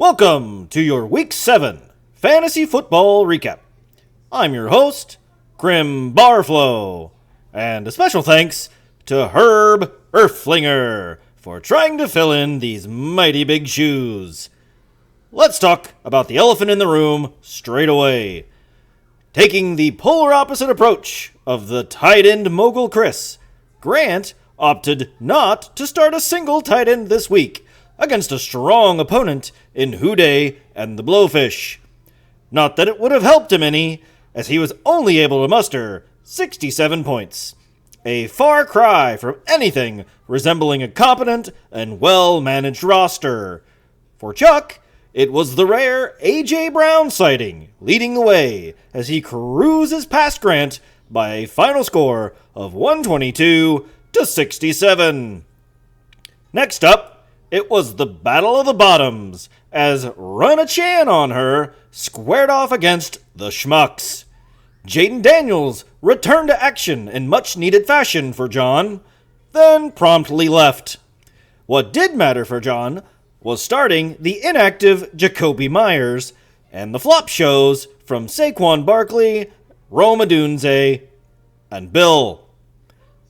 Welcome to your Week 7 Fantasy Football Recap. I'm your host, Grim Barflow, and a special thanks to Herb Earthflinger for trying to fill in these mighty big shoes. Let's talk about the elephant in the room straight away. Taking the polar opposite approach of the tight end mogul Chris, Grant opted not to start a single tight end this week against a strong opponent in Houday and the Blowfish. Not that it would have helped him any, as he was only able to muster 67 points. A far cry from anything resembling a competent and well-managed roster. For Chuck, it was the rare A.J. Brown sighting leading the way as he cruises past Grant by a final score of 122-67. Next up, it was the Battle of the Bottoms, as Run a Chan on her squared off against the Schmucks. Jaden Daniels returned to action in much-needed fashion for John, then promptly left. What did matter for John was starting the inactive Jacoby Myers and the flop shows from Saquon Barkley, Rome Odunze, and Bill.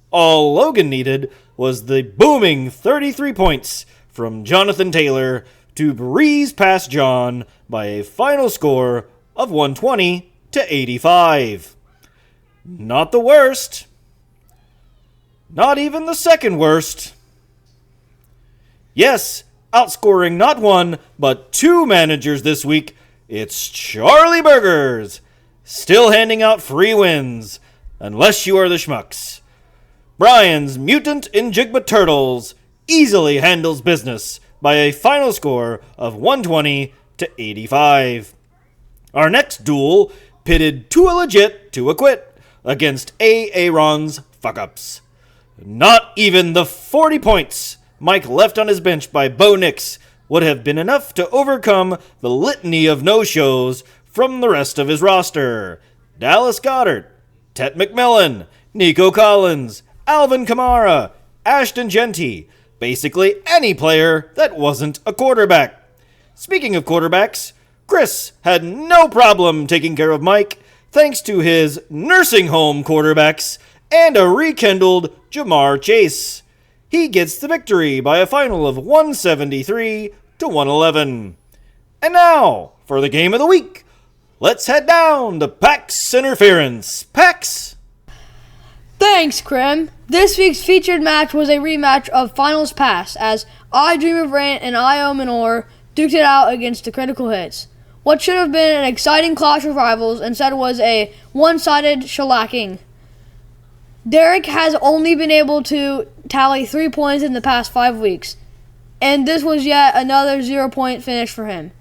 All Logan needed was the booming 33 points from Jonathan Taylor to breeze past John by a final score of 120-85. Not the worst. Not even the second worst. Yes, outscoring not one, but two managers this week, it's Charlie Burgers, still handing out free wins, unless you are the Schmucks. Brian's Mutant Injigma Turtles easily handles business by a final score of 120-85. Our next duel pitted Tua Legit to Quit against Aaron's fuck-ups. Not even the 40 points Mike left on his bench by Bo Nix would have been enough to overcome the litany of no-shows from the rest of his roster. Dallas Goedert, Tet McMillan, Nico Collins, Alvin Kamara, Ashton Genty, basically any player that wasn't a quarterback. Speaking of quarterbacks, Chris had no problem taking care of Mike thanks to his nursing home quarterbacks and a rekindled Jamar Chase. He gets the victory by a final of 173-111. And now, for the game of the week, let's head down to PAX Interference. PAX! Thanks, Krim. This week's featured match was a rematch of Finals Pass as I Dream of Rain and Io Manor duked it out against the Critical Hits. What should have been an exciting clash of rivals instead was a one-sided shellacking. Derek has only been able to tally 3 points in the past 5 weeks, and this was yet another 0-point finish for him.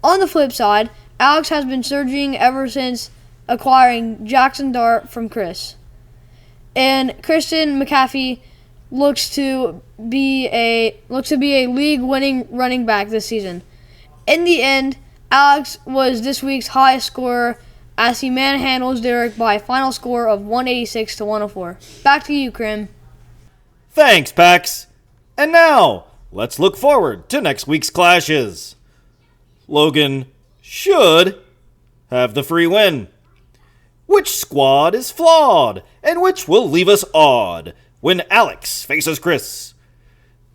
On the flip side, Alex has been surging ever since acquiring Jackson Dart from Chris. And Christian McCaffrey looks to be a league-winning running back this season. In the end, Alex was this week's highest scorer as he manhandles Derek by a final score of 186-104. Back to you, Krim. Thanks, Pax. And now, let's look forward to next week's clashes. Logan should have the free win. Which squad is flawed, and which will leave us awed when Alex faces Chris?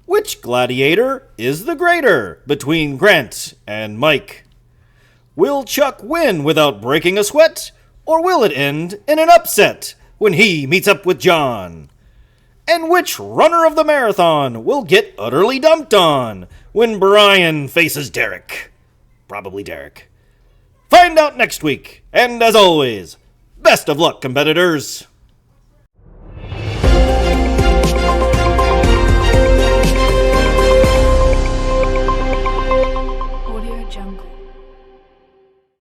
Which gladiator is the greater between Grant and Mike? Will Chuck win without breaking a sweat, or will it end in an upset when he meets up with John? And which runner of the marathon will get utterly dumped on when Brian faces Derek? Probably Derek. Find out next week, and as always, best of luck, competitors!